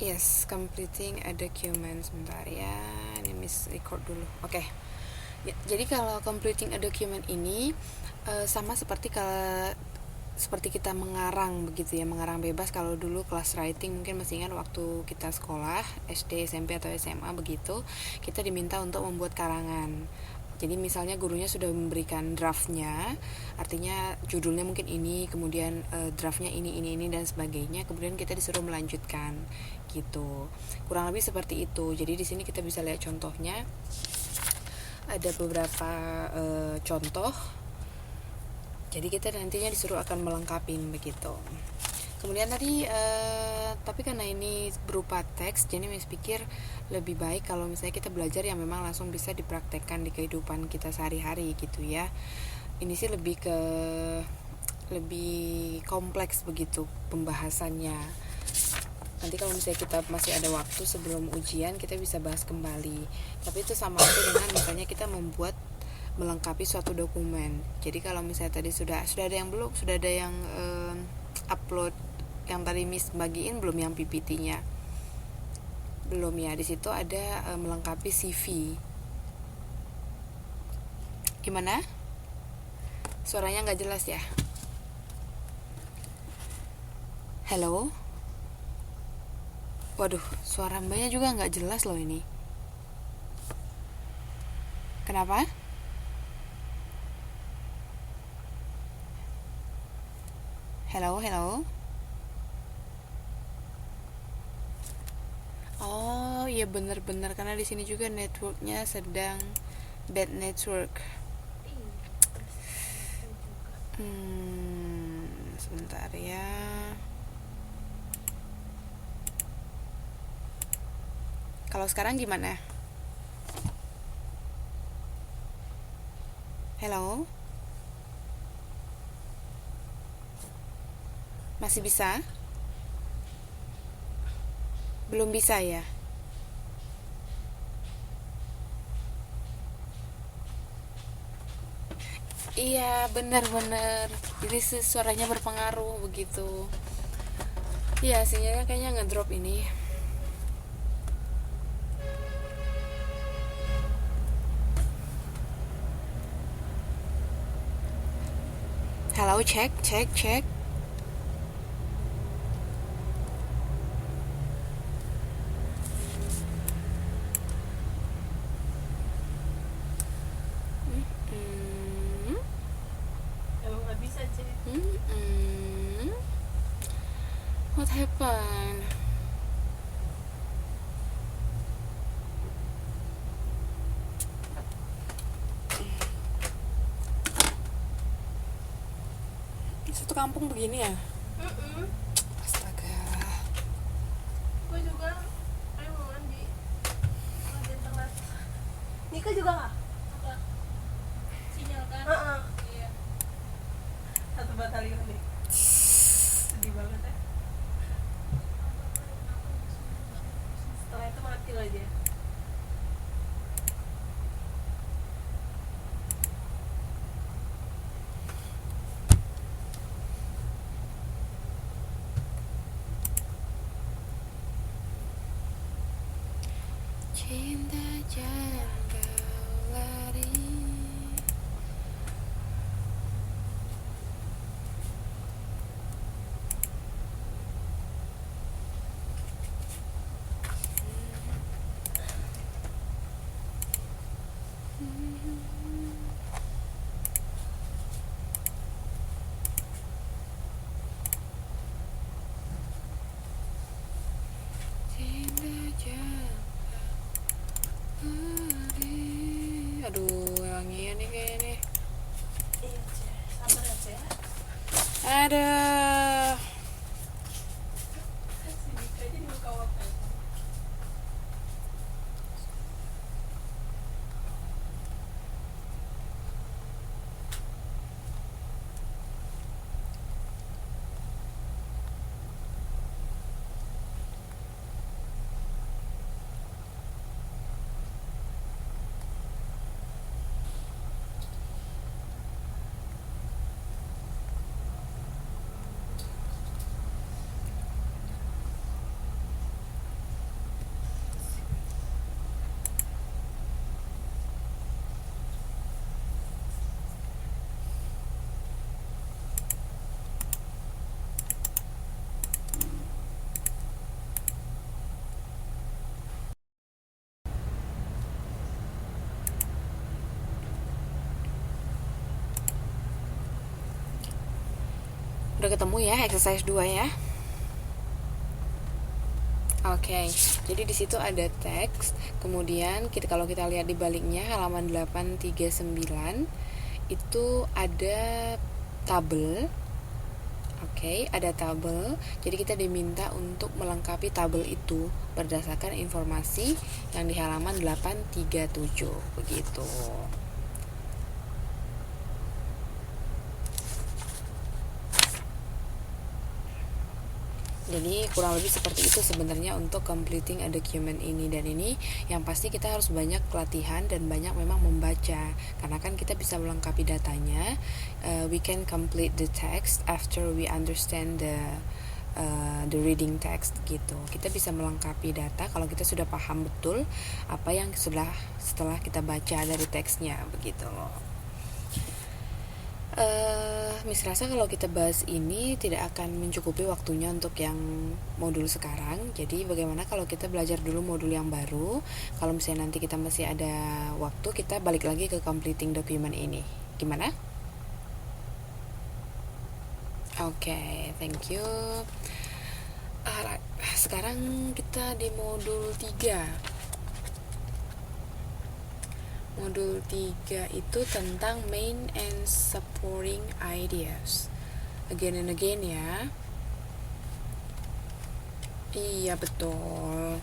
Yes, completing a document. Sebentar ya, ini miss record dulu. Oke. Ya, jadi kalau completing a document ini sama seperti kita mengarang begitu ya, mengarang bebas. Kalau dulu kelas writing mungkin masih ingat waktu kita sekolah SD, SMP atau SMA begitu, kita diminta untuk membuat karangan. Jadi misalnya gurunya sudah memberikan draftnya, artinya judulnya mungkin ini, kemudian draftnya ini dan sebagainya, kemudian kita disuruh melanjutkan gitu. Kurang lebih seperti itu. Jadi di sini kita bisa lihat contohnya. Ada beberapa contoh. Jadi kita nantinya disuruh akan melengkapi begitu. Kemudian tadi tapi karena ini berupa teks, jadi Miss pikir lebih baik kalau misalnya kita belajar yang memang langsung bisa dipraktekkan di kehidupan kita sehari-hari gitu ya. Ini sih lebih kompleks begitu pembahasannya. Nanti kalau misalnya kita masih ada waktu sebelum ujian, kita bisa bahas kembali. Tapi itu sama aja dengan misalnya kita melengkapi suatu dokumen. Jadi kalau misalnya tadi sudah ada yang belum, sudah ada yang upload yang tadi Miss bagiin belum, yang PPT-nya belum ya. Di situ ada melengkapi CV. Gimana? Suaranya nggak jelas ya? Hello? Waduh, suara mbaknya juga nggak jelas loh ini. Kenapa? Hello? Oh, iya benar-benar karena di sini juga networknya sedang bad network. Sebentar ya. Kalau sekarang gimana? Hello? Masih bisa? Belum bisa ya? Iya, benar-benar. Jadi suaranya berpengaruh begitu. Iya, sinyalnya kayaknya ngedrop ini. Halo, cek. What happened? Satu kampung begini ya? Astaga. Gue juga, ayo mau mandi. Mandi telat. Nika juga nggak? Apa? Sinyal kan? Iya. Satu batalion nih. Sedih banget ya. Setelah itu mati loh aja. Cinta jangan kau lari. Cinta jangan lari. Aduh, wangian nih kayaknya nih. Iya, Ceh. Sabar ya, Ceh. Aduh. Si Nika aja di muka waktu. Udah ketemu ya exercise 2 ya. Oke, jadi di situ ada teks. Kemudian kalau kita lihat di baliknya halaman 839 itu ada tabel. Oke, ada tabel. Jadi kita diminta untuk melengkapi tabel itu berdasarkan informasi yang di halaman 837 begitu. Jadi kurang lebih seperti itu sebenarnya untuk completing a document ini. Dan ini yang pasti kita harus banyak latihan dan banyak memang membaca, karena kan kita bisa melengkapi datanya. We can complete the text after we understand the reading text gitu. Kita bisa melengkapi data kalau kita sudah paham betul apa yang setelah kita baca dari teksnya begitu loh. Miss Rasa kalau kita bahas ini tidak akan mencukupi waktunya untuk yang modul sekarang. Jadi bagaimana kalau kita belajar dulu modul yang baru. Kalau misalnya nanti kita masih ada waktu, kita balik lagi ke completing document ini. Gimana? Oke, thank you. Alright, sekarang kita di modul 3. Modul 3 itu tentang main and supporting ideas. Again and again ya. Iya betul.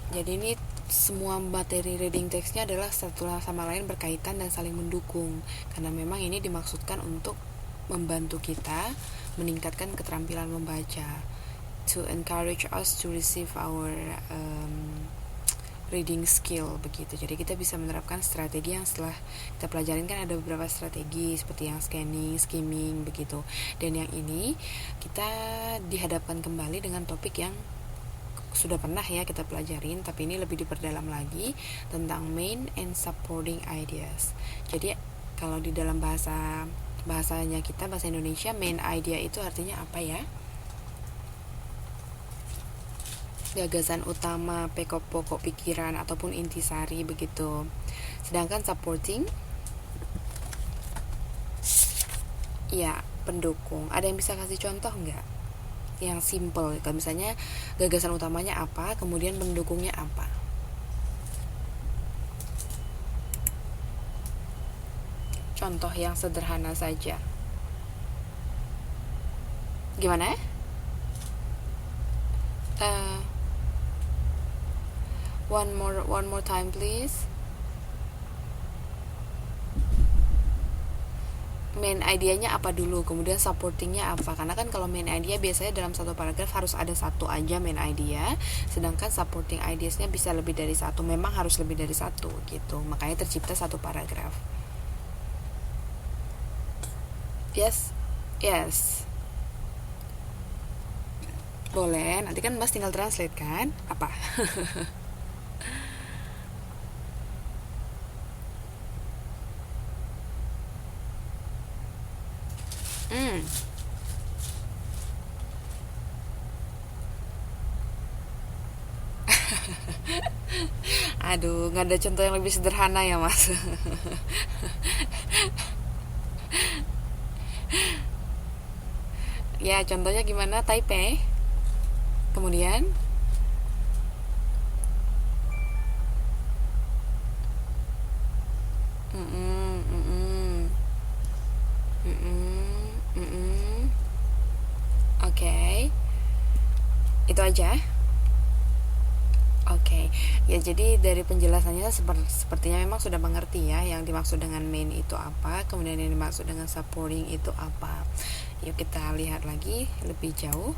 Jadi ini semua materi reading textnya adalah satu sama lain berkaitan dan saling mendukung. Karena memang ini dimaksudkan untuk membantu kita meningkatkan keterampilan membaca. To encourage us to receive our reading skill begitu. Jadi kita bisa menerapkan strategi yang setelah kita pelajarin, kan ada beberapa strategi seperti yang scanning, skimming begitu. Dan yang ini kita dihadapkan kembali dengan topik yang sudah pernah ya kita pelajarin, tapi ini lebih diperdalam lagi tentang main and supporting ideas. Jadi kalau di dalam bahasanya kita, bahasa Indonesia, main idea itu artinya apa ya? Gagasan utama, pokok pikiran ataupun intisari begitu. Sedangkan supporting ya pendukung. Ada yang bisa kasih contoh nggak? Yang simple. Kalau misalnya gagasan utamanya apa, kemudian pendukungnya apa? Contoh yang sederhana saja. Gimana? One more time please. Main idenya apa dulu, kemudian supportingnya apa? Karena kan kalau main idea biasanya dalam satu paragraf harus ada satu aja main idea, sedangkan supporting ideasnya bisa lebih dari satu. Memang harus lebih dari satu gitu, makanya tercipta satu paragraf. Yes. Boleh, nanti kan Mas tinggal translate kan? Apa? Aduh, nggak ada contoh yang lebih sederhana ya Mas. Ya, contohnya gimana? Taipei. Kemudian Oke. Itu aja. Oke. Ya, jadi dari penjelasannya sepertinya memang sudah mengerti ya yang dimaksud dengan main itu apa, kemudian yang dimaksud dengan supporting itu apa. Yuk kita lihat lagi lebih jauh.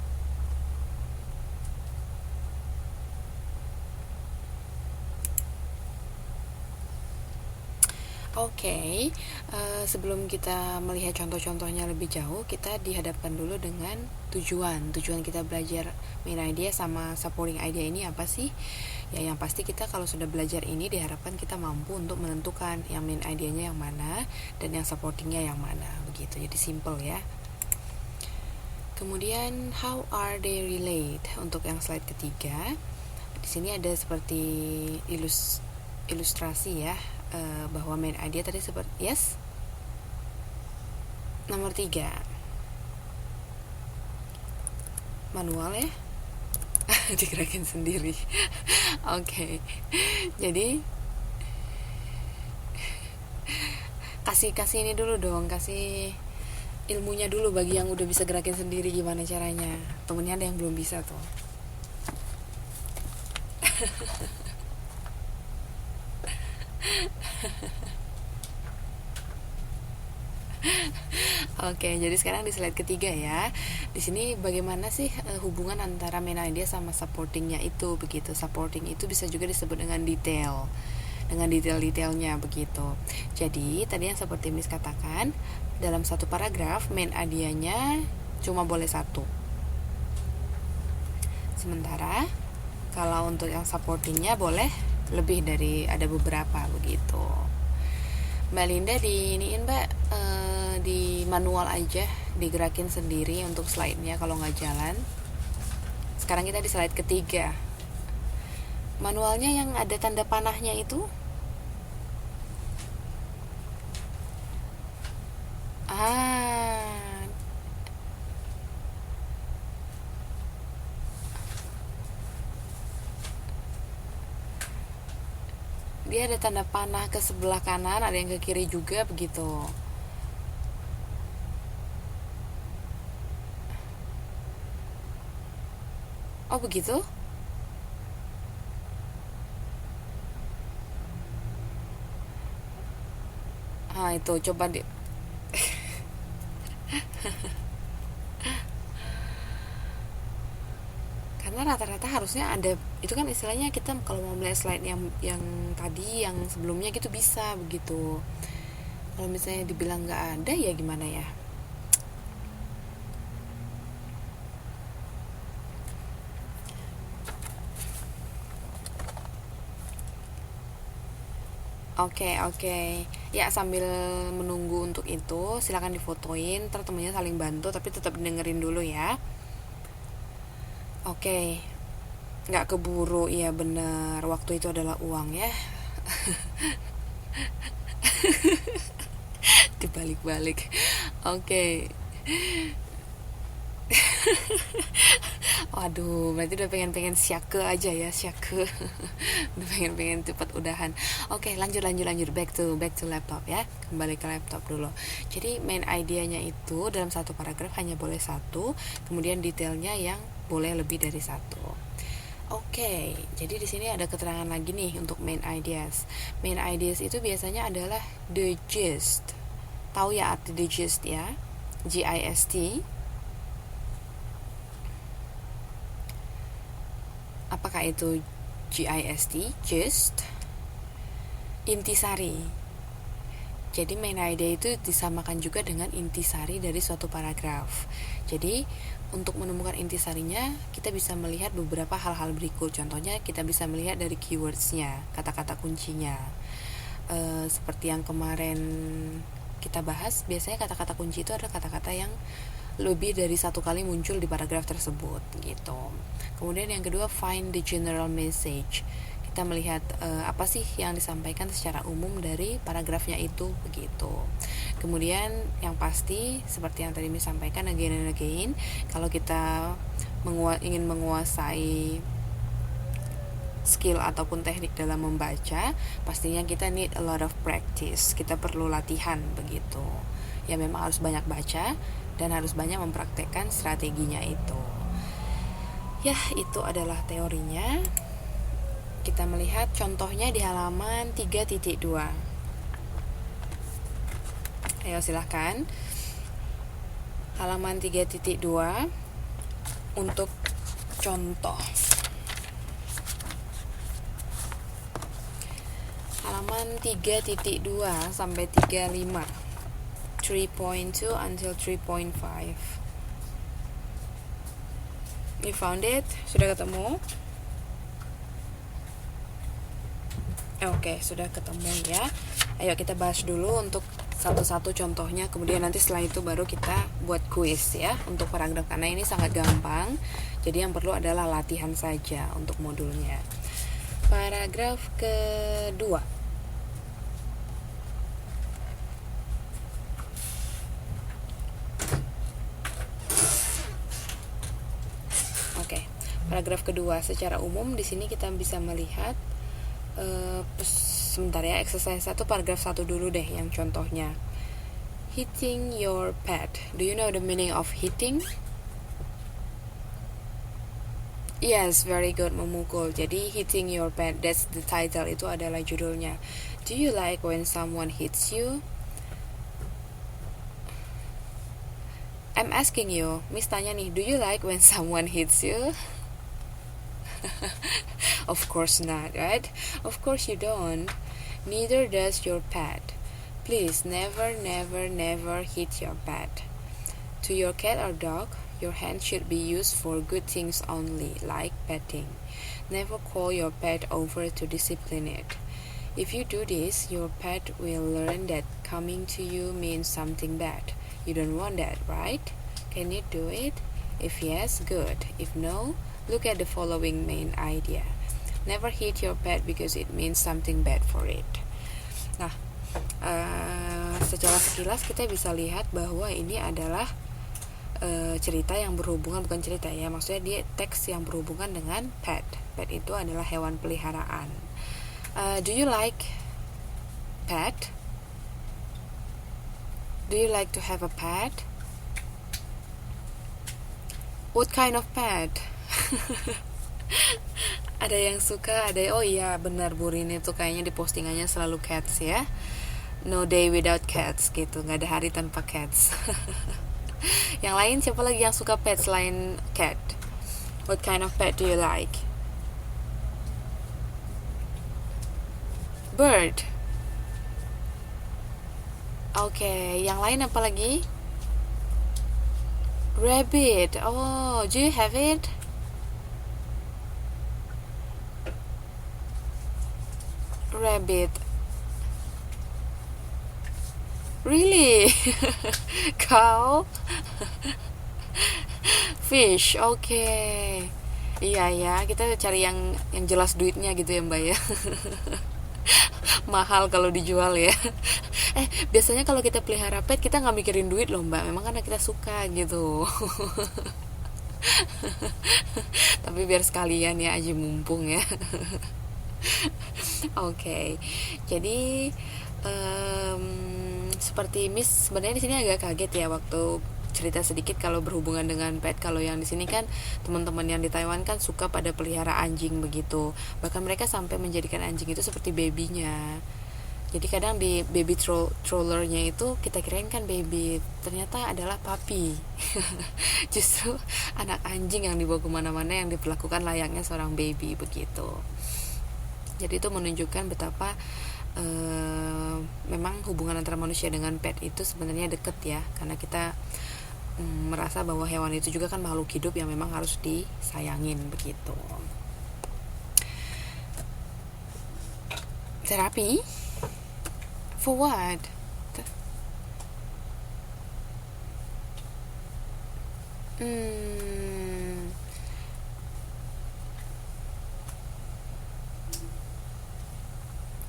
Oke, sebelum kita melihat contoh-contohnya lebih jauh, kita dihadapkan dulu dengan tujuan kita belajar main idea sama supporting idea ini apa sih? Ya, yang pasti kita kalau sudah belajar ini diharapkan kita mampu untuk menentukan yang main idenya yang mana dan yang supportingnya yang mana, begitu. Jadi simple ya. Kemudian how are they relate? Untuk yang slide ketiga, di sini ada seperti ilustrasi ya. Bahwa main idea tadi seperti nomor 3 manual ya. Digerakin sendiri. Oke. Jadi kasih ini dulu dong, kasih ilmunya dulu bagi yang udah bisa gerakin sendiri gimana caranya. Temennya ada yang belum bisa tuh. Oke, jadi sekarang di slide ketiga ya. Di sini bagaimana sih hubungan antara main idea sama supportingnya itu begitu. Supporting itu bisa juga disebut dengan detail. Dengan detail-detailnya begitu. Jadi, tadi yang seperti Miss katakan, dalam satu paragraf main idea-nya cuma boleh satu. Sementara kalau untuk yang supportingnya boleh lebih dari ada beberapa begitu. Mbak Linda diiniin Mbak di manual aja, digerakin sendiri untuk slide-nya kalau nggak jalan. Sekarang kita di slide ketiga. Manualnya yang ada tanda panahnya itu dia ada tanda panah ke sebelah kanan, ada yang ke kiri juga begitu. Oh begitu? Itu coba di karena rata-rata harusnya ada, itu kan istilahnya kita kalau mau melihat slide yang tadi yang sebelumnya gitu bisa begitu. Kalau misalnya dibilang nggak ada ya gimana ya. Oke. Ya, sambil menunggu untuk itu, silakan difotoin, ntar temennya saling bantu, tapi tetap dengerin dulu ya. Oke. Nggak keburu, iya bener. Waktu itu adalah uang ya. Dibalik-balik. Oke. Waduh, berarti udah pengen syake aja ya, syake. Udah pengen cepat udahan. Oke, lanjut back to laptop ya. Kembali ke laptop dulu. Jadi main idenya itu dalam satu paragraf hanya boleh satu, kemudian detailnya yang boleh lebih dari satu. Oke, jadi di sini ada keterangan lagi nih untuk main ideas. Main ideas itu biasanya adalah the gist. Tahu ya arti the gist ya? GIST. Apakah itu GIST? Gist. Intisari. Jadi main idea itu disamakan juga dengan intisari dari suatu paragraf. Jadi untuk menemukan intisarinya kita bisa melihat beberapa hal-hal berikut. Contohnya kita bisa melihat dari keywordsnya, kata-kata kuncinya. Seperti yang kemarin kita bahas, biasanya kata-kata kunci itu adalah kata-kata yang lebih dari satu kali muncul di paragraf tersebut gitu. Kemudian yang kedua, find the general message. Kita melihat apa sih yang disampaikan secara umum dari paragrafnya itu begitu. Kemudian yang pasti seperti yang tadi disampaikan again and again, kalau kita ingin menguasai skill ataupun teknik dalam membaca, pastinya kita need a lot of practice. Kita perlu latihan begitu. Ya memang harus banyak baca dan harus banyak mempraktekkan strateginya itu. Ya, itu adalah teorinya. Kita melihat contohnya di halaman 3.2. Ayo silahkan. Halaman 3.2 untuk contoh. Halaman 3.2 sampai 35. 3.2 until 3.5. You found it? Sudah ketemu? Oke, sudah ketemu ya. Ayo kita bahas dulu untuk satu-satu contohnya. Kemudian nanti setelah itu baru kita buat kuis ya untuk paragraf, karena ini sangat gampang. Jadi yang perlu adalah latihan saja untuk modulnya. Paragraf kedua. paragraf kedua. Secara umum di sini kita bisa melihat sebentar ya, exercise 1 paragraf 1 dulu deh yang contohnya. Hitting your pet. Do you know the meaning of hitting? Yes, very good, memukul. Jadi hitting your pet, that's the title, itu adalah judulnya. Do you like when someone hits you? I'm asking you, Miss tanya nih, do you like when someone hits you? Of course not, right? Of course you don't. Neither does your pet. Please never, never, never hit your pet. To your cat or dog, your hand should be used for good things only, like petting. Never call your pet over to discipline it. If you do this, your pet will learn that coming to you means something bad. You don't want that, right? Can you do it? If yes, good. If no, look at the following main idea. Never hit your pet because it means something bad for it. Nah, secara sekilas kita bisa lihat bahwa ini adalah cerita yang berhubungan, bukan cerita ya, maksudnya dia teks yang berhubungan dengan pet. Pet itu adalah hewan peliharaan. Do you like pet? Do you like to have a pet? What kind of pet? Ada yang suka, ada, oh iya benar, Bu Rini tuh kayaknya di postingannya selalu cats ya. No day without cats gitu, nggak ada hari tanpa cats. Yang lain siapa lagi yang suka pet selain cat? What kind of pet do you like? Bird. Oke, yang lain apa lagi? Rabbit. Oh, do you have it? Rabbit. Really? Cow? Fish. Oke. Iya ya, kita cari yang jelas duitnya gitu ya, Mbak ya. Mahal kalau dijual ya. Biasanya kalau kita pelihara pet kita nggak mikirin duit loh, Mbak. Memang karena kita suka gitu. Tapi biar sekalian ya, aja mumpung ya. Oke. Jadi seperti Miss sebenarnya di sini agak kaget ya waktu cerita sedikit kalau berhubungan dengan pet. Kalau yang di sini kan teman-teman yang di Taiwan kan suka pada pelihara anjing begitu. Bahkan mereka sampai menjadikan anjing itu seperti babynya. Jadi kadang di baby trollernya itu kita kirain kan baby, ternyata adalah puppy. Justru anak anjing yang dibawa kemana-mana yang diperlakukan layaknya seorang baby begitu. Jadi itu menunjukkan betapa memang hubungan antara manusia dengan pet itu sebenarnya deket ya, karena kita merasa bahwa hewan itu juga kan makhluk hidup yang memang harus disayangin begitu. Terapi? For what?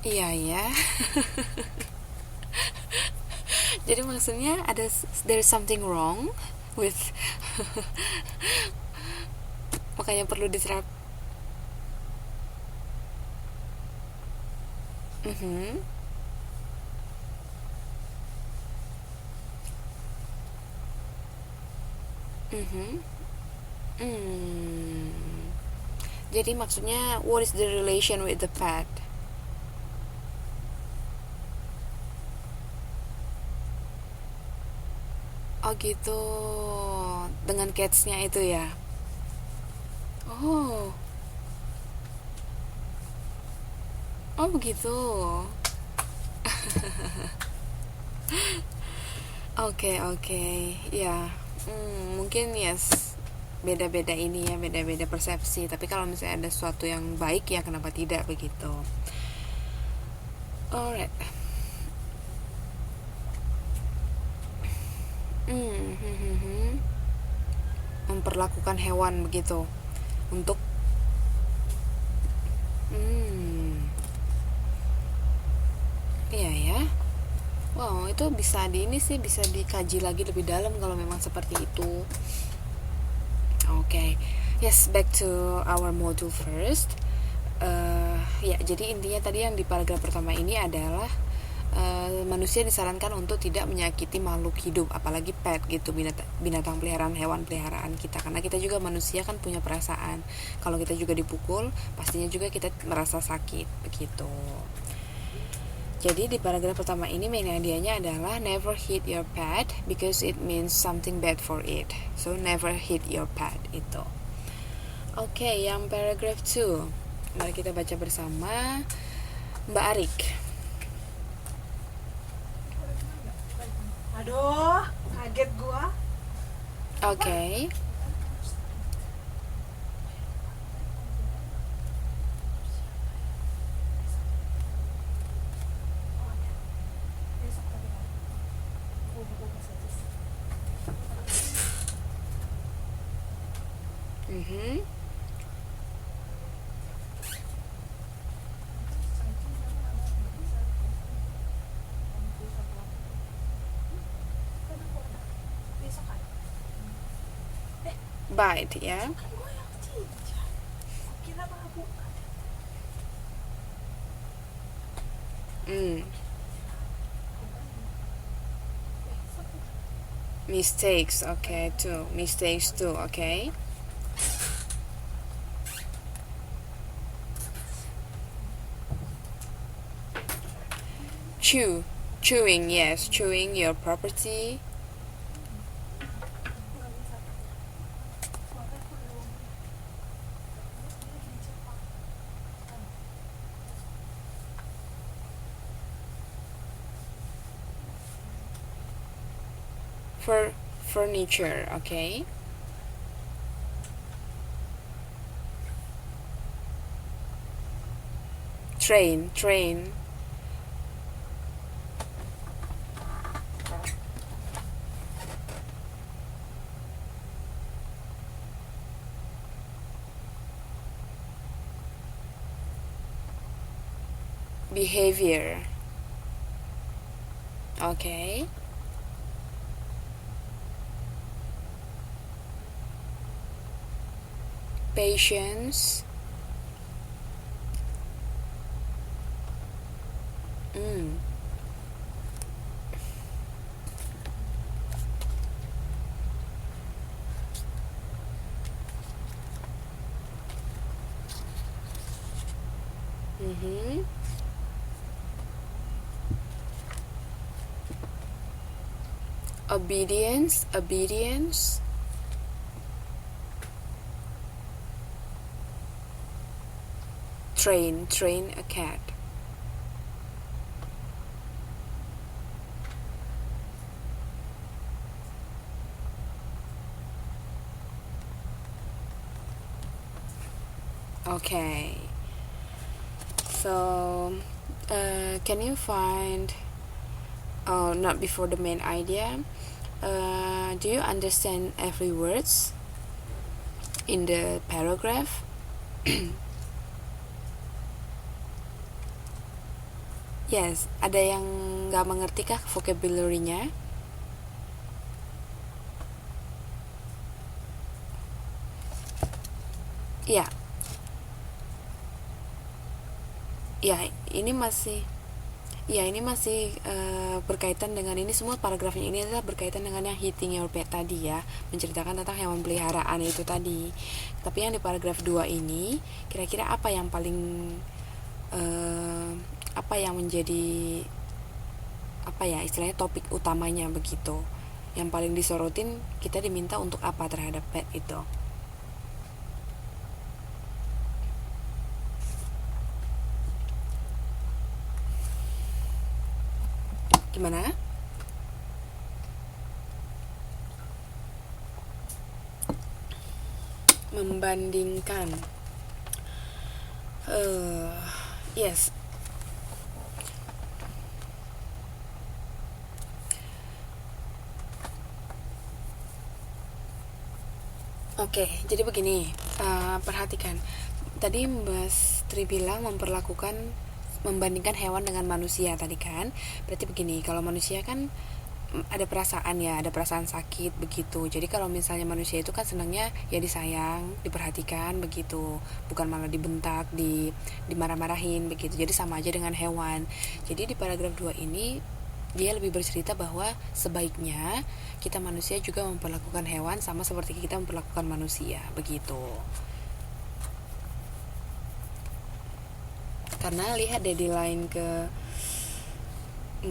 Iya ya. Jadi maksudnya there's something wrong with makanya perlu diterap. Jadi maksudnya what is the relation with the pet? Oh gitu, dengan cats-nya itu ya. Oh begitu. Oke ya. Mungkin yes, beda-beda ini ya, beda-beda persepsi. Tapi kalau misalnya ada sesuatu yang baik ya kenapa tidak begitu. Alright. Memperlakukan hewan begitu untuk iya ya. Wow, itu bisa dikaji lagi lebih dalam kalau memang seperti itu. Oke. Yes, back to our module first. Ya, jadi intinya tadi yang di paragraf pertama ini adalah manusia disarankan untuk tidak menyakiti makhluk hidup, apalagi pet gitu, binatang peliharaan, hewan peliharaan kita, karena kita juga manusia kan punya perasaan. Kalau kita juga dipukul, pastinya juga kita merasa sakit begitu. Jadi di paragraf pertama ini main idenya adalah never hit your pet because it means something bad for it. So never hit your pet itu. Oke, yang paragraf 2. Mari kita baca bersama. Mbak Arik. Aduh, kaget gua. Oke. Bite ya. Mistakes, okay, too. Mistakes too, okay. Chewing, yes, chewing your property. Furniture, okay. Train. Behavior, okay. Patience. Obedience. Train a cat. Okay. So, can you find? Oh, not before the main idea. Do you understand every words in the paragraph? Yes, ada yang nggak mengerti kah vocabulary-nya? Ya. Ini masih berkaitan dengan ini semua paragrafnya ini adalah berkaitan dengan yang hitting your pet tadi ya, menceritakan tentang hewan peliharaan itu tadi. Tapi yang di paragraf 2 ini kira-kira apa yang paling apa yang menjadi istilahnya topik utamanya begitu, yang paling disorotin, kita diminta untuk apa terhadap pet itu. Gimana? Membandingkan. Yes. Oke, jadi begini, perhatikan. Tadi Mbak Tri bilang membandingkan hewan dengan manusia tadi kan. Berarti begini, kalau manusia kan ada perasaan ya, ada perasaan sakit begitu. Jadi kalau misalnya manusia itu kan senangnya ya disayang, diperhatikan begitu, bukan malah dibentak, dimarah-marahin begitu. Jadi sama aja dengan hewan. Jadi di paragraf 2 ini dia lebih bercerita bahwa sebaiknya kita manusia juga memperlakukan hewan sama seperti kita memperlakukan manusia begitu. Karena lihat deh di line ke 1,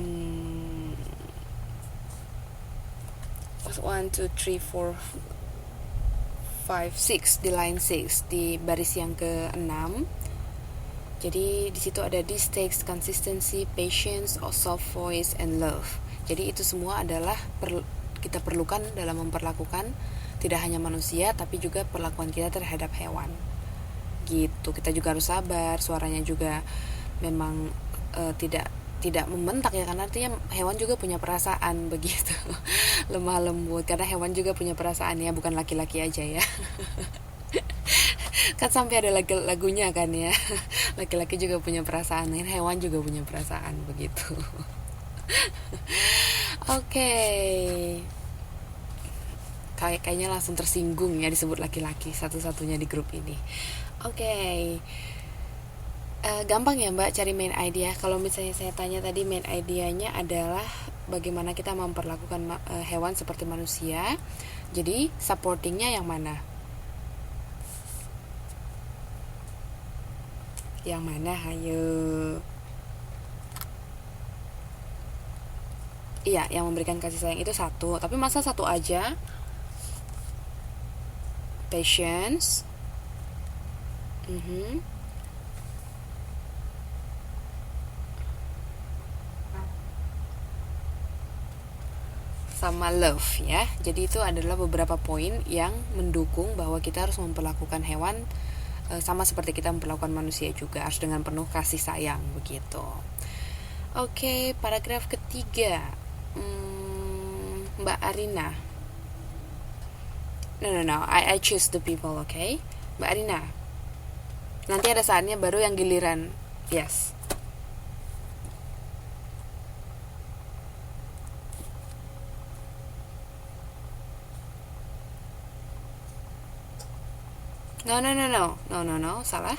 2, 3, 4, 5, 6 di line 6 di baris yang ke-6. Jadi di situ ada this takes consistency, patience, or soft voice and love. Jadi itu semua adalah kita perlukan dalam memperlakukan tidak hanya manusia tapi juga perlakuan kita terhadap hewan. Gitu. Kita juga harus sabar, suaranya juga memang tidak membentak ya, karena artinya hewan juga punya perasaan begitu. Lemah lembut karena hewan juga punya perasaan ya, bukan laki-laki aja ya. Kan sampai ada lagunya kan ya. Laki-laki juga punya perasaan, hewan juga punya perasaan begitu. Oke. Kayaknya langsung tersinggung ya disebut laki-laki satu-satunya di grup ini. Oke. Gampang ya Mbak cari main idea. Kalau misalnya saya tanya tadi, main idenya adalah bagaimana kita memperlakukan hewan seperti manusia. Jadi supportingnya yang mana? Yang mana? Hayo. Iya, yang memberikan kasih sayang itu satu. Tapi masa satu aja? Patience. Sama love ya. Jadi itu adalah beberapa poin yang mendukung bahwa kita harus memperlakukan hewan sama seperti kita memperlakukan manusia juga, harus dengan penuh kasih sayang begitu. Oke, paragraf ketiga. Mbak Arina. No. I choose the people, okay? Mbak Arina. Nanti ada saatnya baru yang giliran. Yes. No. Salah.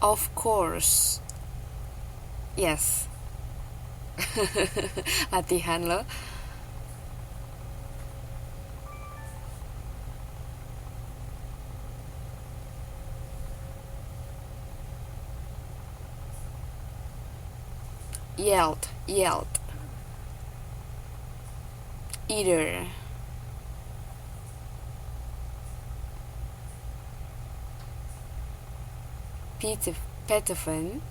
Of course. Yes. Latihan loh. Yelled. Either. Beethoven.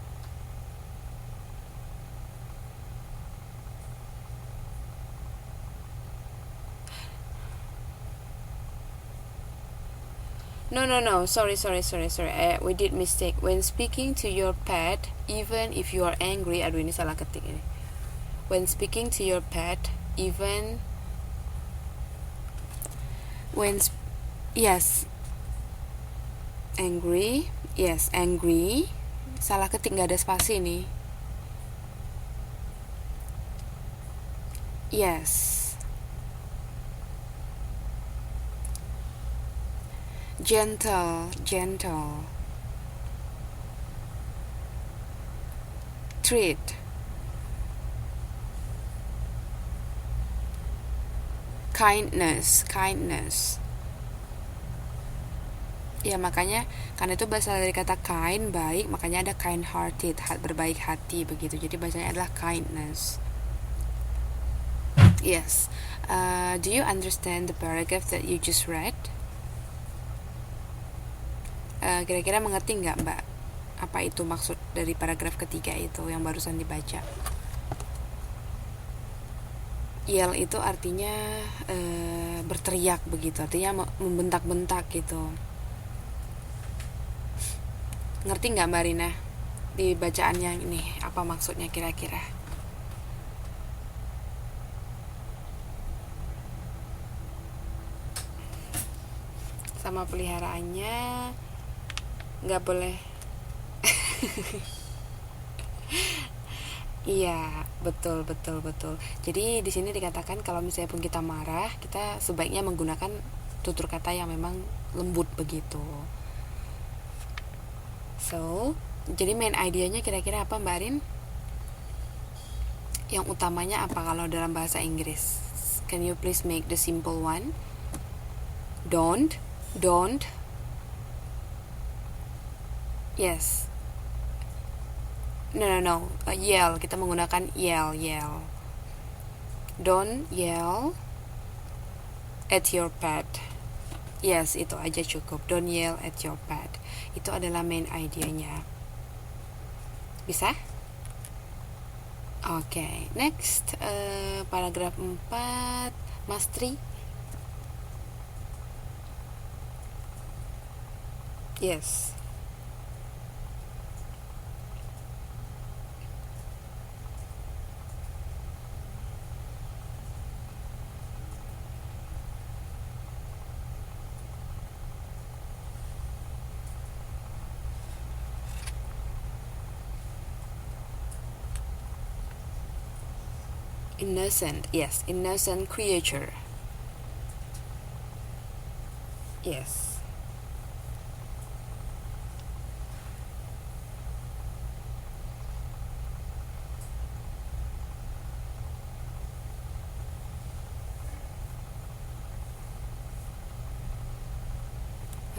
No. Sorry. We did mistake. When speaking to your pet, even if you are angry. Aduh, ini salah ketik ini. When speaking to your pet, even yes. Angry. Yes, angry. Salah ketik, nggak ada spasi nih. Yes. Gentle. Treat. Kindness. Ya makanya karena itu berasal dari kata kind, baik, makanya ada kind hearted, berbaik hati begitu. Jadi bahasanya adalah kindness. Yes. Do you understand the paragraph that you just read? Kira-kira mengerti nggak Mbak? Apa itu maksud dari paragraf ketiga itu yang barusan dibaca? Yell itu artinya berteriak begitu, artinya membentak-bentak gitu. Ngerti nggak Mbak Rina di bacaannya ini apa maksudnya kira-kira? Sama peliharaannya nggak boleh Iya, betul, betul, betul. Jadi di sini dikatakan kalau misalnya pun kita marah, kita sebaiknya menggunakan tutur kata yang memang lembut begitu. So, jadi main idenya kira-kira apa Mbak Arin? Yang utamanya apa kalau dalam bahasa Inggris? Can you please make the simple one? Don't, don't. Yes. No, no, no. Yell. Kita menggunakan yell, yell. Don't yell at your pet. Yes, itu aja cukup. Don't yell at your pet. Itu adalah main idenya. Bisa? Oke, next paragraf 4, Mas Tri. Yes. Innocent, yes, innocent creature. Yes.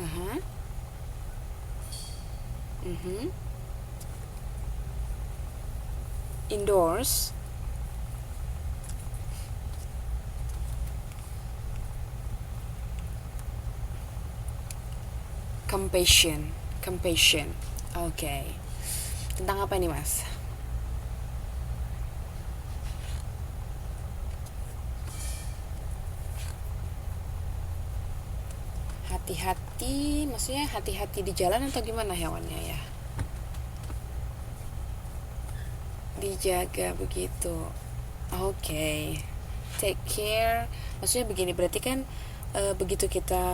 Uh-huh. Mm-hmm. Indoors. Compassion. Compassion. Oke. Tentang apa ini, Mas? Hati-hati, maksudnya hati-hati di jalan atau gimana hewannya ya? Dijaga begitu. Oke. Take care. Maksudnya begini, berarti kan begitu kita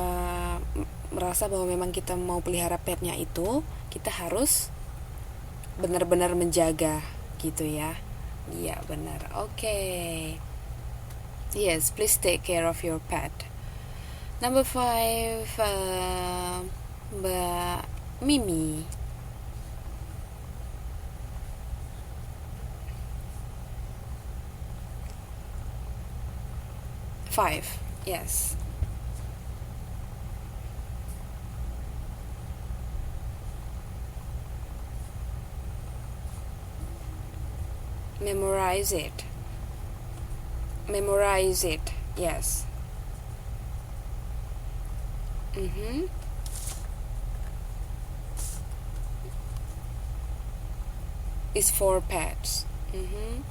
merasa bahwa memang kita mau pelihara petnya itu, kita harus benar-benar menjaga gitu ya. Iya, benar. Oke. Yes, please take care of your pet. Number 5, Mbak Mimi. 5, yes. Memorize it. Memorize it, yes. Mm-hmm. Is for pets. Mm-hmm.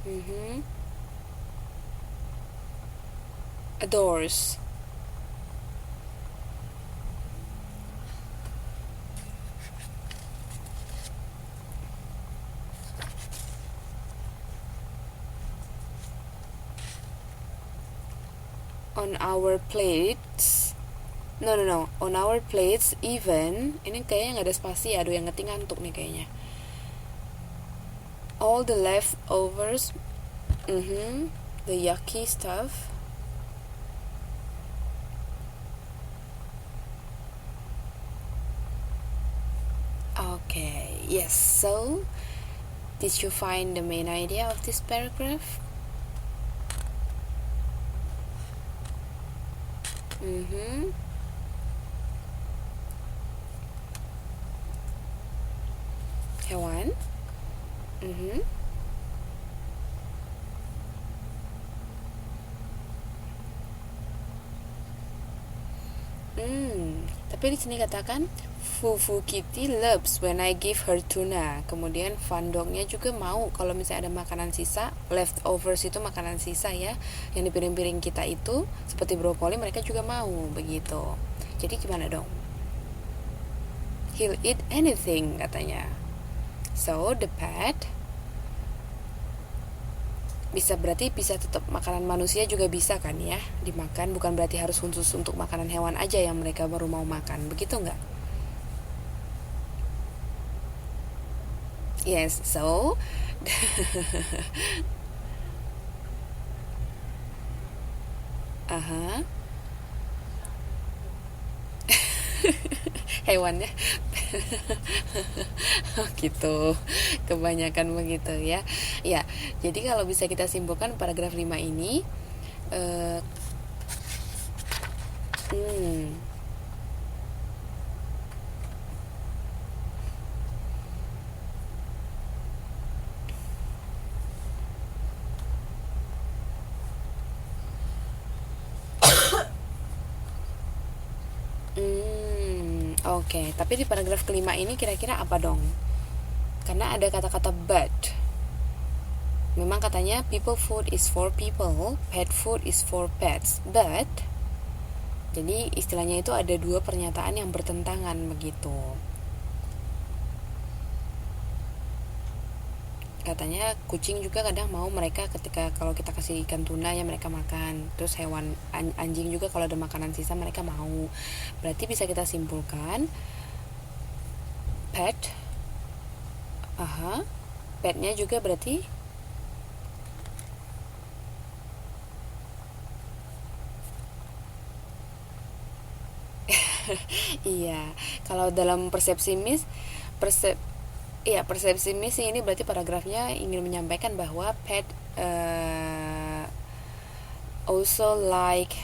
Mm-hmm. Adores. On our plates. No, no, no. On our plates even. Ini kayaknya nggak ada spasi ya. Aduh, yang ngetik ngantuk nih kayaknya. All the leftovers. Mm-hmm. The yucky stuff. Okay, yes. So, did you find the main idea of this paragraph? Mm-hmm. Hewan. Mm-hmm. Tapi di sini katakan Fufu Kitty loves when I give her tuna. Kemudian Fun Dog-nya juga mau kalau misalnya ada makanan sisa. Leftovers itu makanan sisa ya, yang di piring-piring kita itu seperti brokoli, mereka juga mau begitu. Jadi gimana dong? He'll eat anything katanya. So the pet bisa berarti bisa tetap makanan manusia juga bisa kan ya dimakan, bukan berarti harus khusus untuk makanan hewan aja yang mereka baru mau makan, begitu nggak? Yes, so aha, hewannya oh gitu, kebanyakan begitu ya. Ya, jadi kalau bisa kita simpulkan paragraf 5 ini eh, hmm, oke, tapi di paragraf kelima ini kira-kira apa dong? Karena ada kata-kata but. Memang katanya people food is for people, pet food is for pets, but jadi istilahnya itu ada dua pernyataan yang bertentangan begitu. Katanya kucing juga kadang mau mereka ketika kalau kita kasih ikan tuna ya mereka makan. Terus hewan anjing juga kalau ada makanan sisa mereka mau. Berarti bisa kita simpulkan pet, petnya juga berarti iya, kalau dalam persepsi miss ini berarti paragrafnya ingin menyampaikan bahwa pet also like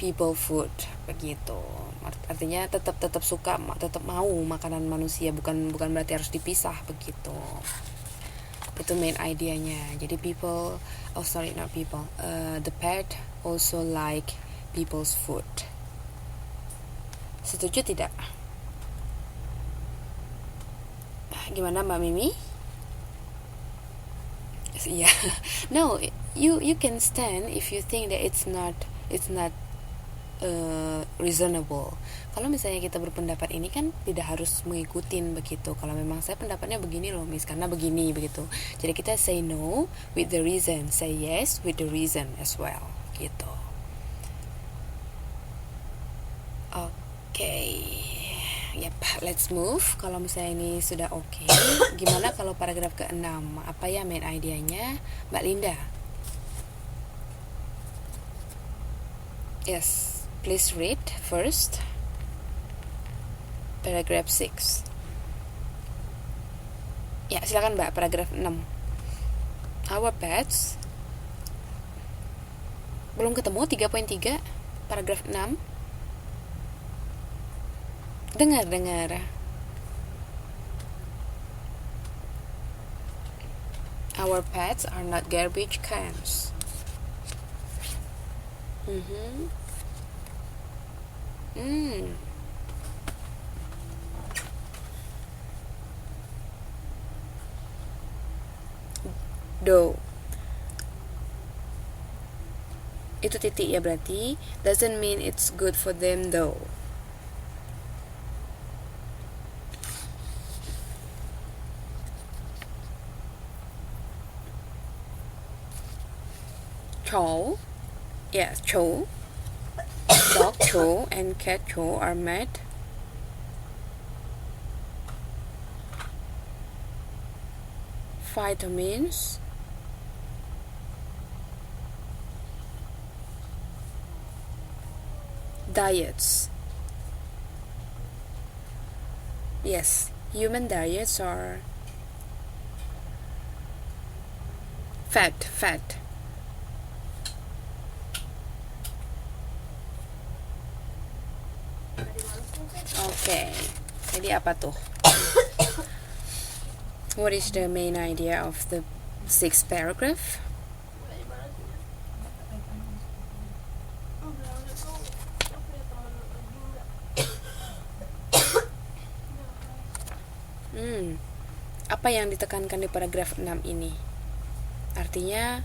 people food begitu. Artinya tetap suka, tetap mau makanan manusia, bukan berarti harus dipisah begitu. Itu main idenya. Jadi the pet also like people's food. Setuju tidak? Gimana Mbak Mimi? Yeah. No, you can stand if you think that it's not reasonable. Kalau misalnya kita berpendapat ini kan tidak harus mengikutin begitu. Kalau memang saya pendapatnya begini loh Miss, karena begini begitu. Jadi kita say no with the reason, say yes with the reason as well gitu. Okay. Yep, let's move. Kalau misalnya ini sudah okay, gimana kalau paragraf ke-6? Apa ya main idenya, Mbak Linda? Yes, please read first. Paragraph 6. Ya, silakan Mbak, paragraf 6. Our pets. Belum ketemu 3.3, paragraf 6. Dengar. Our pets are not garbage cans. Though. Itu titik ya berarti. Doesn't mean it's good for them though. Chow. Yes, chow. Dog chow and cat chow are made vitamins diets. Yes, human diets are fat. Okay, jadi apa tuh? What is the main idea of the 6th paragraph? Apa yang ditekankan di paragraf 6 ini? Artinya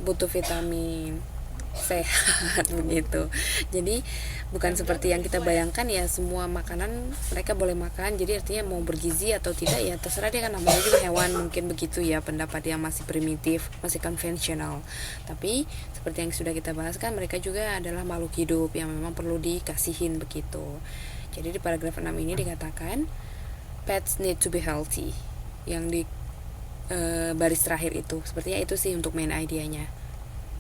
butuh vitamin. sehat begitu. Jadi bukan seperti yang kita bayangkan ya semua makanan mereka boleh makan. Jadi artinya mau bergizi atau tidak ya terserah dia, kan namanya juga hewan, mungkin begitu ya pendapat yang masih primitif, masih konvensional. Tapi seperti yang sudah kita bahas kan mereka juga adalah makhluk hidup yang memang perlu dikasihin begitu. Jadi di paragraf 6 ini dikatakan pets need to be healthy. Yang di baris terakhir itu sepertinya itu sih untuk main idenya.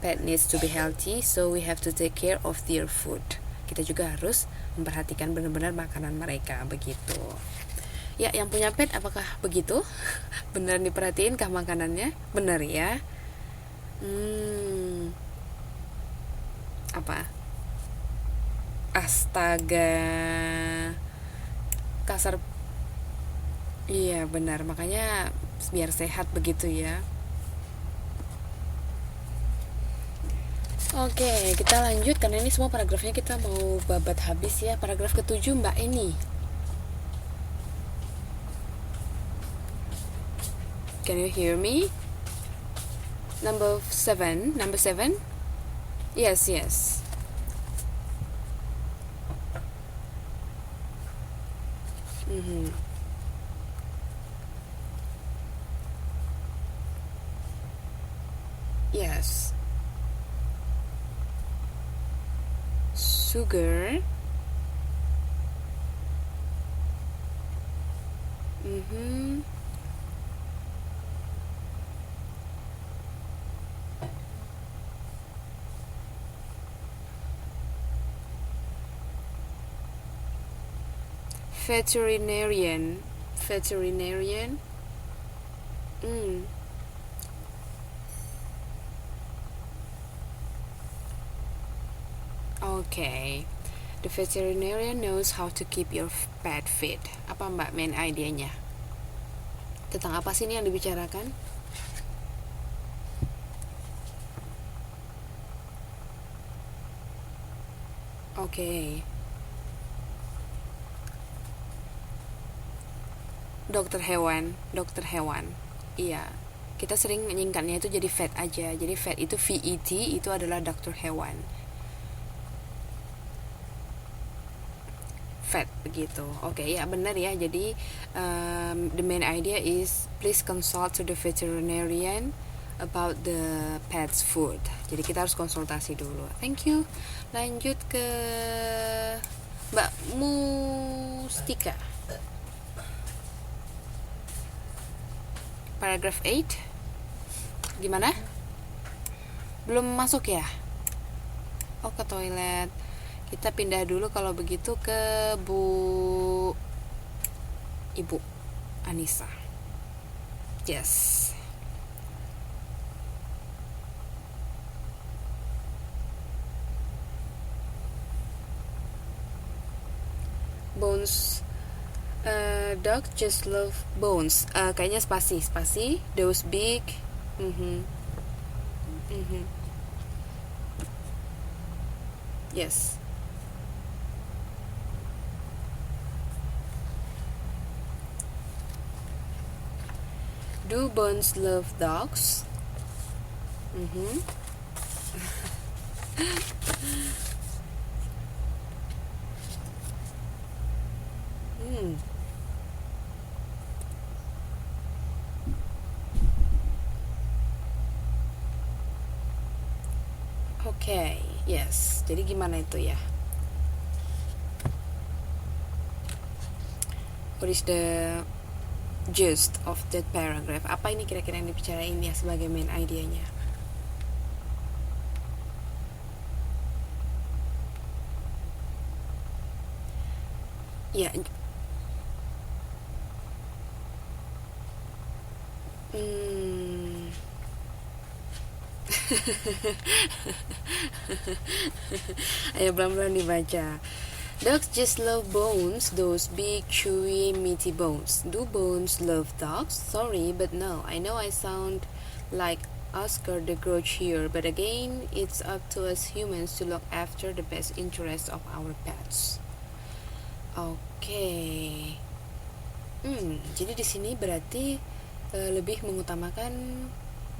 Pet needs to be healthy, so we have to take care of their food. Kita juga harus memperhatikan benar-benar makanan mereka begitu. Ya, yang punya pet apakah begitu? Benar diperhatiin kah makanannya? Benar ya. Apa? Astaga. Kasar. Iya, benar. Makanya biar sehat begitu ya. Oke, kita lanjut karena ini semua paragrafnya kita mau babat habis ya. Paragraf ke-7 Mbak Eni. Can you hear me? Number 7. Yes. Yes. Sugar. Veterinarian. Okay. The veterinarian knows how to keep your pet fit. Apa Mbak main idenya? Tentang apa sih ini yang dibicarakan? Okay. Dokter hewan. Iya. Kita sering menyingkatnya itu jadi vet aja. Jadi vet itu VET itu adalah dokter hewan. Vet begitu. Oke, ya benar ya. Jadi the main idea is please consult to the veterinarian about the pet's food. Jadi kita harus konsultasi dulu. Thank you. Lanjut ke Mbak Mustika. Paragraph 8. Gimana? Belum masuk ya? Oh, ke toilet. Kita pindah dulu kalau begitu ke Ibu Anissa. Yes. Bones. Dog just love bones. Kayaknya spasi. Those big. Yes. Do bones love dogs? Okay, yes. Jadi gimana itu ya? What is the gist of that paragraph? Apa ini kira-kira yang dibicarain ya sebagai main idenya? Ya. Ayo pelan-pelan dibaca. Dogs just love bones, those big, chewy, meaty bones. Do bones love dogs? Sorry, but no. I know I sound like Oscar the Grouch here, but again, it's up to us humans to look after the best interests of our pets. Okay. Jadi di sini berarti lebih mengutamakan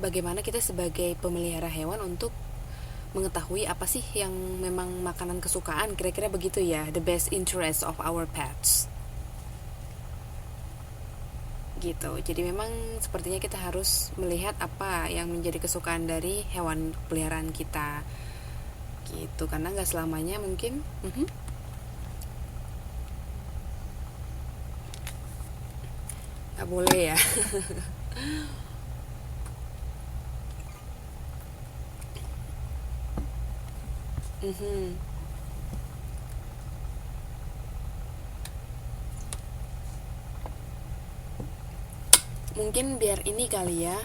bagaimana kita sebagai pemelihara hewan untuk mengetahui apa sih yang memang makanan kesukaan, kira-kira begitu ya, the best interest of our pets gitu. Jadi memang sepertinya kita harus melihat apa yang menjadi kesukaan dari hewan peliharaan kita gitu, karena nggak selamanya mungkin nggak boleh ya. Mungkin biar ini kali ya,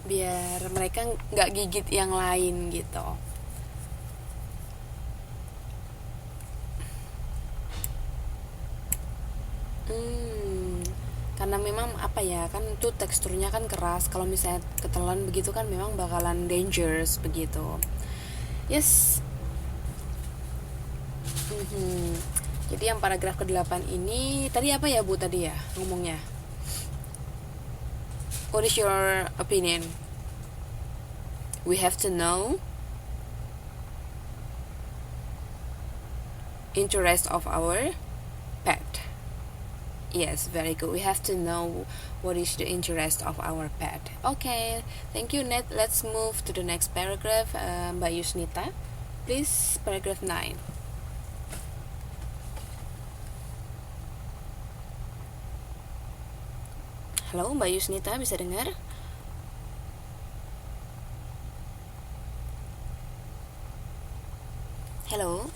biar mereka nggak gigit yang lain gitu. Karena memang apa ya, kan itu teksturnya kan keras, kalau misalnya ketelan begitu kan memang bakalan dangerous begitu. Yes. Jadi yang paragraf ke-8 ini tadi apa ya Bu tadi ya ngomongnya? What is your opinion? We have to know interest of our pet. Yes, very good. We have to know what is the interest of our pet. Okay, thank you, Ned. Let's move to the next paragraph. Mbak Yusnita, please, paragraph 9. Halo, Mbak Yusnita, bisa dengar? Halo?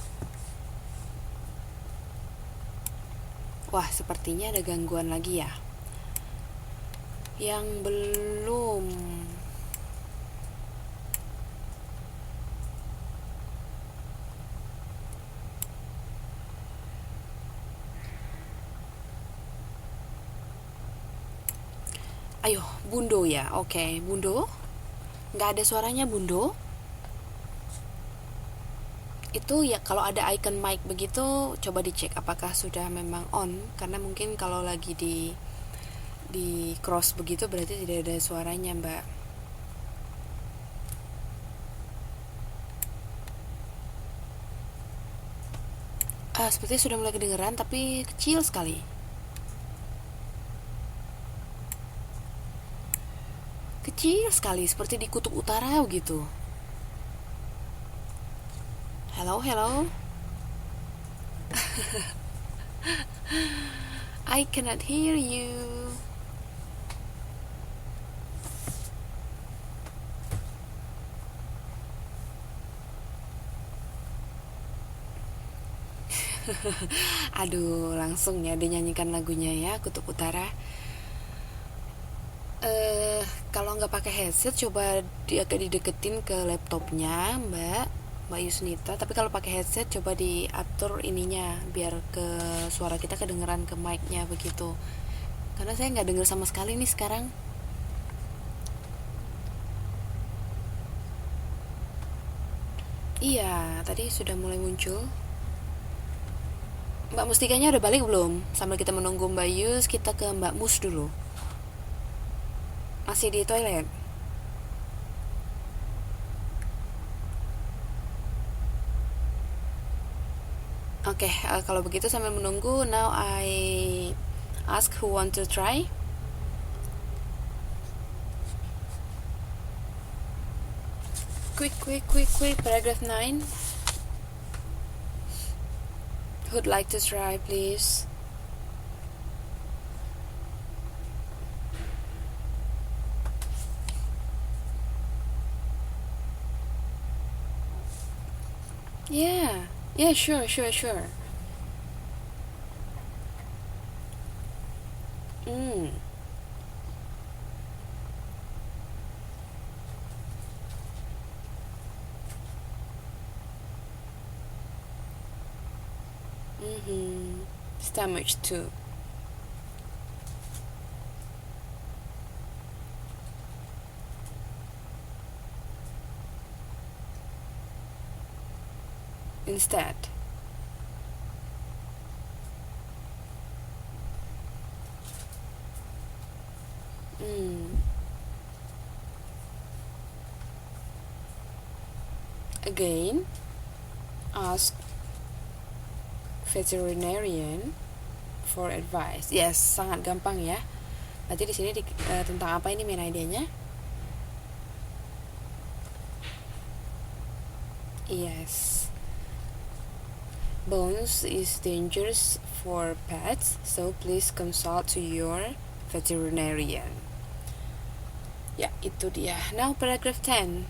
Wah, sepertinya ada gangguan lagi ya. Yang belum. Ayo, Bundo ya. Oke, Bundo. Nggak ada suaranya, Bundo. Itu ya, kalau ada icon mic begitu coba dicek apakah sudah memang on, karena mungkin kalau lagi di cross begitu berarti tidak ada suaranya, Mbak. Sepertinya sudah mulai kedengeran tapi kecil sekali. Kecil sekali, seperti di kutub utara gitu. Hello, hello. I cannot hear you. Aduh, langsung ya dinyanyikan lagunya ya, Kutub Utara. Kalau nggak pakai headset coba agak dideketin ke laptopnya, Mbak Yusnita. Tapi kalau pakai headset coba diatur ininya biar ke suara kita kedengeran ke mic-nya begitu. Karena saya nggak denger sama sekali nih sekarang. Iya, tadi sudah mulai muncul. Mbak Mustikanya udah balik belum? Sambil kita menunggu Mbak Yus, kita ke Mbak Mus dulu. Masih di toilet? Oke, kalau begitu sambil menunggu, now I ask who want to try. Quick, paragraph 9. Who'd like to try, please? Yeah, sure. Mm. Stomach too. Instead. Again, ask veterinarian for advice. Yes, sangat gampang ya. Berarti di sini tentang apa ini main idenya? Yes. Bones is dangerous for pets, so please consult to your veterinarian. Ya, itu dia. Now paragraph 10.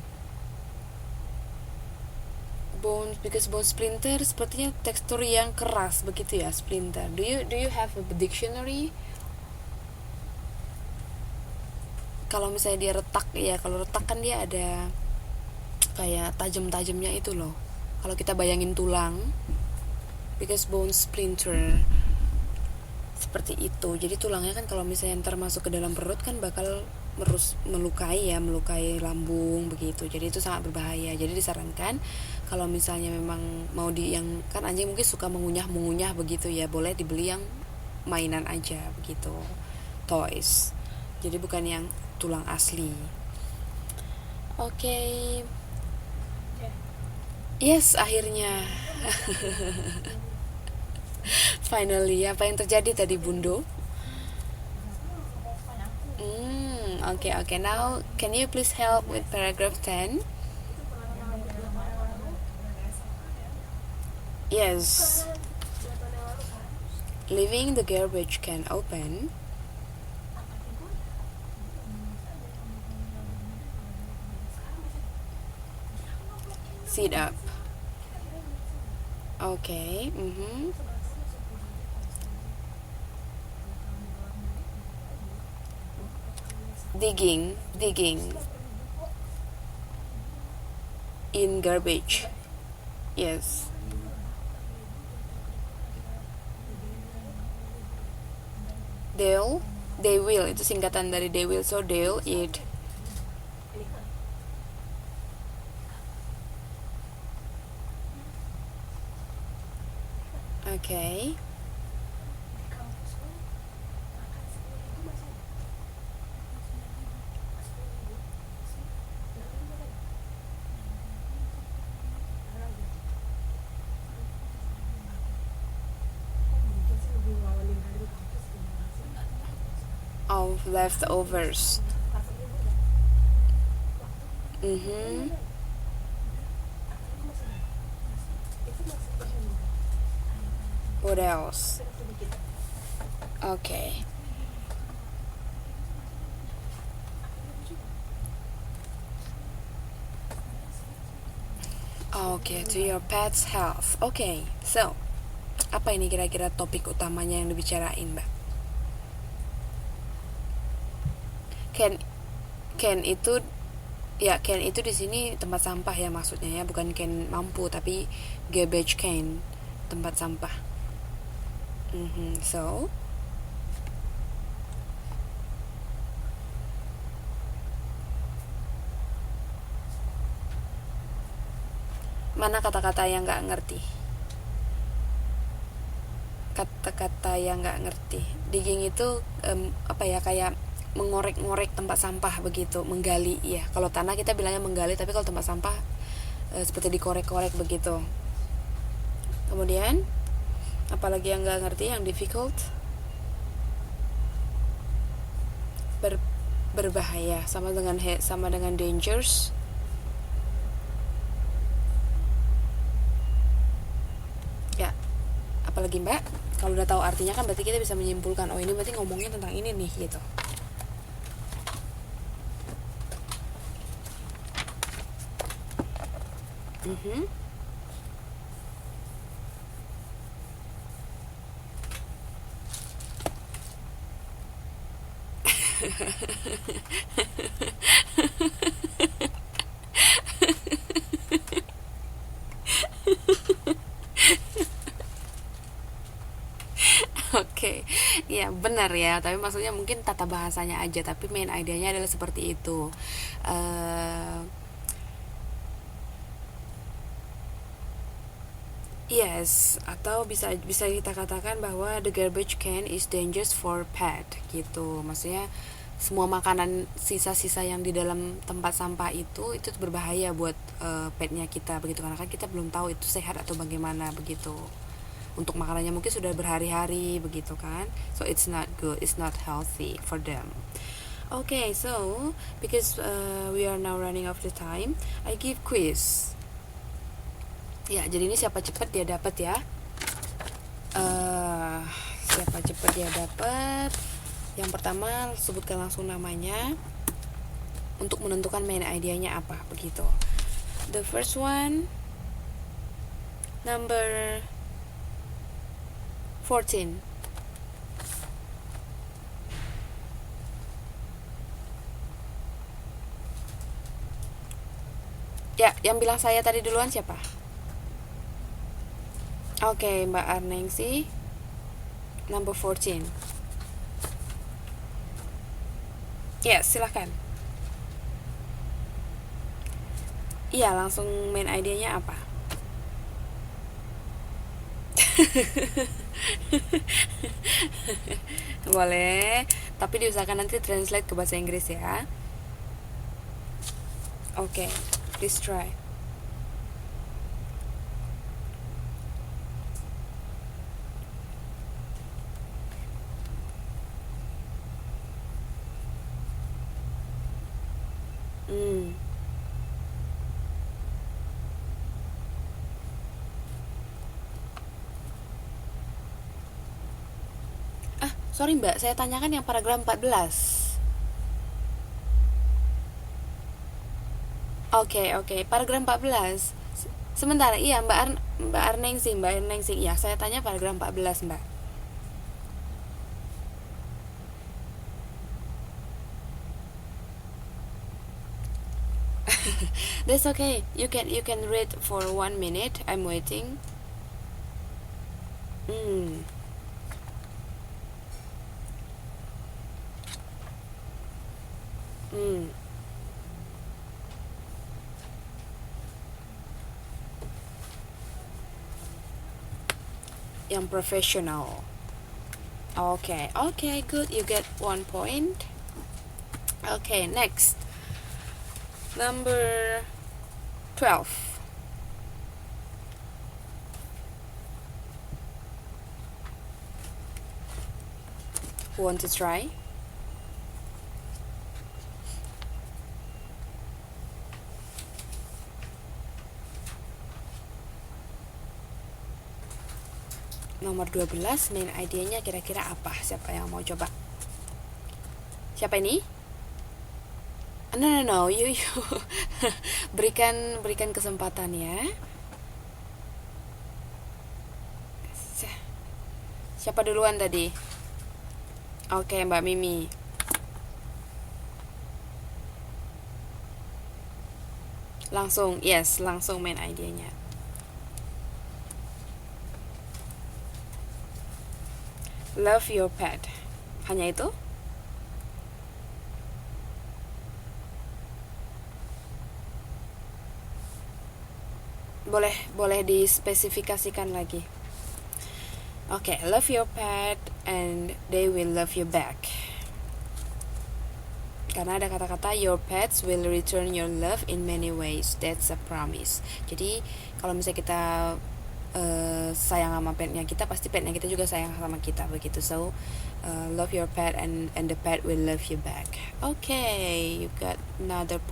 Bone, because bone splinter sepertinya tekstur yang keras begitu ya, splinter. Do you have a dictionary? Kalau misalnya dia retak ya, kalau retak kan dia ada kayak tajam-tajamnya itu loh. Kalau kita bayangin tulang, because bone splinter seperti itu. Jadi tulangnya kan kalau misalnya ntar masuk ke dalam perut kan bakal melukai lambung begitu. Jadi itu sangat berbahaya. Jadi disarankan kalau misalnya memang mau yang kan anjing mungkin suka mengunyah begitu ya, boleh dibeli yang mainan aja begitu, toys. Jadi bukan yang tulang asli. Oke. Yes, akhirnya. Finally, apa yang terjadi tadi, Bundo? Okay. Now, can you please help with paragraph 10? Yes. Leaving the garbage can open. Sit up. Okay. Digging in garbage. Yes. They will itu singkatan dari they will, so they'll eat. Okay. Of leftovers. What else? Okay. Okay, to your pet's health. Okay, so apa ini kira-kira topik utamanya yang dibicarain, Mbak? Can itu di sini tempat sampah ya maksudnya ya, bukan can mampu tapi garbage can, tempat sampah. So mana kata-kata yang nggak ngerti? Kata-kata yang nggak ngerti. Digging itu apa ya, kayak mengorek-ngorek tempat sampah begitu, menggali ya. Kalau tanah kita bilangnya menggali, tapi kalau tempat sampah seperti dikorek-korek begitu. Kemudian apalagi yang nggak ngerti, yang difficult, berbahaya, sama dengan dangers. Ya, apalagi Mbak, kalau udah tahu artinya kan berarti kita bisa menyimpulkan, oh ini berarti ngomongnya tentang ini nih gitu. Oke, ya benar ya. Tapi maksudnya mungkin tata bahasanya aja. Tapi main idenya adalah seperti itu. Yes, atau bisa kita katakan bahwa the garbage can is dangerous for pet gitu. Maksudnya semua makanan sisa-sisa yang di dalam tempat sampah itu berbahaya buat petnya kita begitu, karena kan kita belum tahu itu sehat atau bagaimana begitu. Untuk makanannya mungkin sudah berhari-hari begitu kan, so it's not good, it's not healthy for them. Okay, so because we are now running out of the time, I give quiz. Ya, jadi ini siapa cepat dia dapat ya. Siapa cepat dia dapat. Yang pertama sebutkan langsung namanya untuk menentukan main idenya apa begitu. The first one, number 14. Ya, yang bilang saya tadi duluan siapa? Oke, Mbak Arningsi, number 14. Ya, silahkan. Iya, langsung main idenya apa? Boleh, tapi diusahakan nanti translate ke bahasa Inggris ya. Oke, please try. Sorry Mbak, saya tanyakan yang paragraf 14. Oke, paragraf 14. Sebentar, iya Mbak Arningsi. Iya, saya tanya paragraf 14, Mbak. That's okay. You can read for 1 minute. I'm waiting. Yang professional. Okay, good. You get 1 point. Okay, next. Number 12. Want to try? Nomor 12, main idenya kira-kira apa? Siapa yang mau coba? Siapa ini? No, you berikan kesempatan ya. Siapa duluan tadi? Oke, Mbak Mimi. Langsung main idenya. Love your pet. Hanya itu? Boleh dispesifikasikan lagi. Okay, love your pet and they will love you back. Karena ada kata-kata your pets will return your love in many ways. That's a promise. Jadi kalau misalnya kita sayang sama petnya kita, pasti petnya kita juga sayang sama kita begitu. So love your pet and the pet will love you back. Okay, you got another 1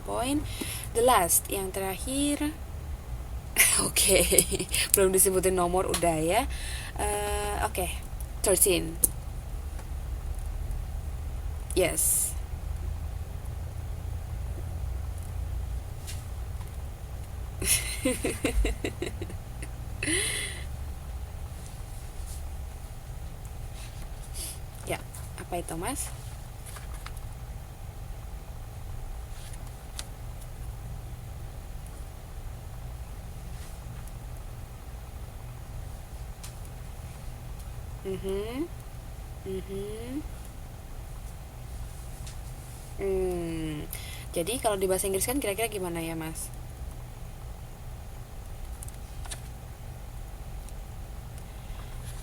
point. The last, yang terakhir. Okay, belum disebutin nomor udah ya. Okay, 13. Yes. Ya, apa itu Mas? Jadi kalau di bahasa Inggris kan kira-kira gimana ya Mas?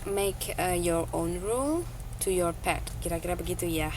Make your own rule to your pet. Kira-kira begitu ya.